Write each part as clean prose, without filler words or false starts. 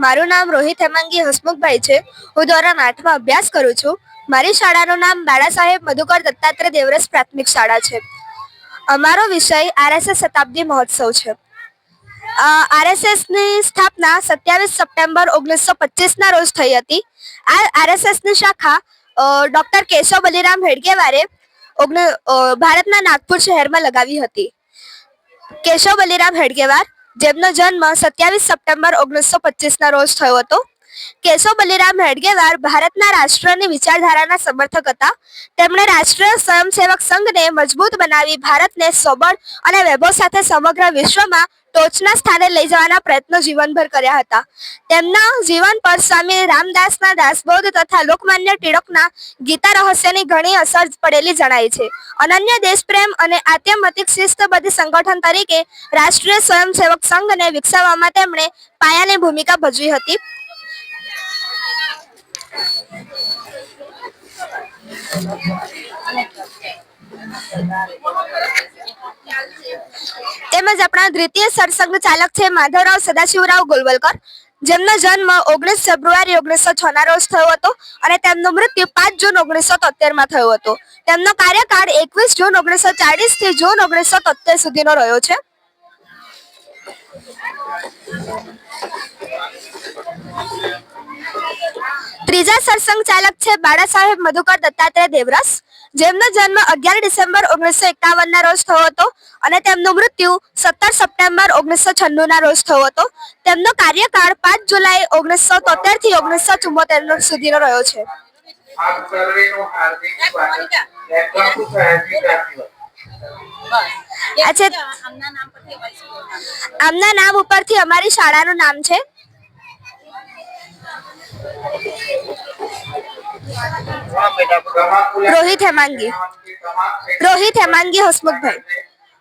મારું નામ રોહિત હેમાંગી હસમુખભાઈ છે. હું ધોરણ 8માં અભ્યાસ કરું છું. મારી શાળાનું નામ બાળા સાહેબ મધુકર દત્તાત્રેય દેવરસ પ્રાથમિક શાળા છે. અમારો વિષય આરએસએસ શતાબ્દી મહોત્સવ છે. આરએસએસની સ્થાપના 27 સપ્ટેમ્બર 1925ના રોજ થઈ હતી. આ આરએસએસની શાખા ડૉક્ટર કેશવ બલિરામ હેડગેવારે ભારતના નાગપુર શહેરમાં લગાવી હતી. કેશવ બલિરામ હેડગેવાર, જેમનો જન્મ 27 સપ્ટેમ્બર 1925ના રોજ થયો હતો. કેશવ બલિરામ હેડગેવાર ભારતના રાષ્ટ્રની વિચારધારાના સમર્થક હતા. તેમણે રાષ્ટ્રીય સ્વયંસેવક સંઘને મજબૂત બનાવી ભારતને સબળ અને વૈભવ સાથે સમગ્ર વિશ્વમાં ટોચના સ્થાને લઈ જવાના પ્રયત્નો જીવનભર કર્યા હતા. તેમના જીવન પર સ્વામી રામદાસના દાસબોધ તથા લોકમાન્ય ટિળકના ગીતા રહસ્યની ઘણી અસર પડેલી જણાય છે. અનન્ય દેશપ્રેમ અને આત્યંતિક શિસ્તબદ્ધ સંગઠન તરીકે રાષ્ટ્રીય સ્વયંસેવક સંઘને વિકસાવવામાં તેમણે પાયાની ભૂમિકા ભજવી હતી. તેમજ આપણા દ્વિતીય સરસંઘ ચાલક છે માધવરાવ સદાશિવરાવ ગોલવલકર, જેમનો જન્મ 19 ફેબ્રુઆરી 1906ના રોજ થયો હતો અને તેમનું મૃત્યુ 5 જૂન 1973માં થયો હતો. તેમનો કાર્યકાળ 21 જૂન 1940 થી જૂન 1973 સુધીનો રહ્યો છે. ત્રીજા સરસંઘ ચાલક છે બાળા સાહેબ મધુકર દત્તાત્રેય દેવરસ, જેમનો જન્મ 11 ડિસેમ્બર 1951ના રોજ થયો હતો અને તેમનું મૃત્યુ 17 સપ્ટેમ્બર 1996ના રોજ થયો હતો. તેમનો કાર્યકાળ 5 જુલાઈ 1973 થી 1974 સુધીનો રહ્યો છે. આમના નામ ઉપરથી અમારી શાળાનું નામ છે. રોહિત હેમાંગી હસમુખભાઈ.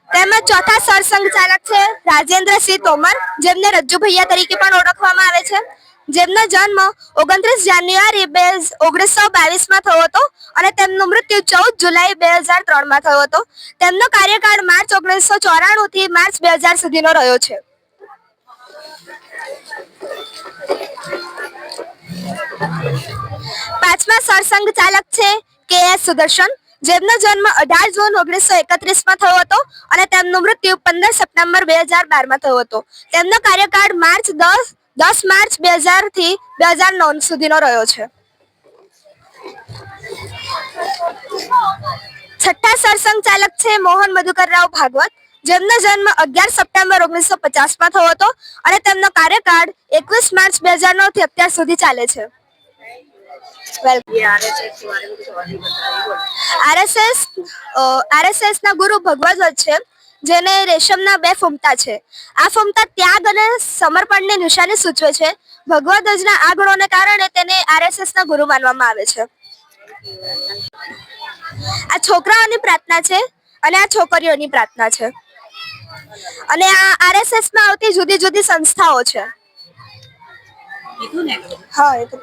તેમજ ચોથા સરસંઘ ચાલક છે રાજેન્દ્રસિંહ તોમર, જેમને રજ્જુ ભૈયા તરીકે પણ ઓળખવામાં આવે છે. જેમનો જન્મ 29 જાન્યુઆરી 1922માં થયો હતો અને તેમનું મૃત્યુ 14 જુલાઈ 2003માં થયો હતો. તેમનો કાર્યકાળ માર્ચ 1994 થી માર્ચ 2000 સુધીનો રહ્યો છે. પાંચમા સરસંઘ ચાલક છે કે.એસ. સુદર્શન, જેમનો જન્મ 18 જૂન 1931માં થયો હતો અને તેમનું મૃત્યુ 15 સપ્ટેમ્બર 2012માં થયો હતો. તેમનો કાર્યકાળ 10 માર્ચ 2000 થી 2009 સુધીનો રહ્યો છે. છઠ્ઠા સરસંઘ ચાલક છે મોહન મધુકરરાવ ભાગવત, જેમનો જન્મ 11 સપ્ટેમ્બર 1950માં થયો હતો અને તેમનો કાર્યકાળ 21 માર્ચ 2009 થી અત્યાર સુધી ચાલે છે. આરએસએસ ના ગુરુ ભગવદ્વત છે, જેને રેશમના 2 ફૂમતા છે. આ ફૂમતા ત્યાગ અને સમર્પણની નિશાની સૂચવે છે. ભગવદ્વતના આ ગુણોને કારણે તેને આરએસએસ ના ગુરુ માનવામાં આવે છે. આ છોકરાઓની પ્રાર્થના છે અને આ છોકરીઓની પ્રાર્થના છે. અને આ આરએસએસ માં આવતી જુદી જુદી સંસ્થાઓ છે. हाँ ये तो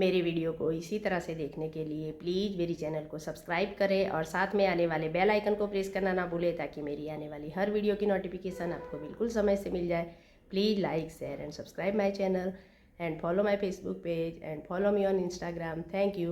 मेरे वीडियो को इसी तरह से देखने के लिए प्लीज़ मेरी चैनल को सब्सक्राइब करें और साथ में आने वाले बेल आइकन को प्रेस करना ना भूलें ताकि मेरी आने वाली हर वीडियो की नोटिफिकेशन आपको बिल्कुल समय से मिल जाए. Please like share and subscribe my channel and follow my Facebook page and follow me on Instagram. Thank you.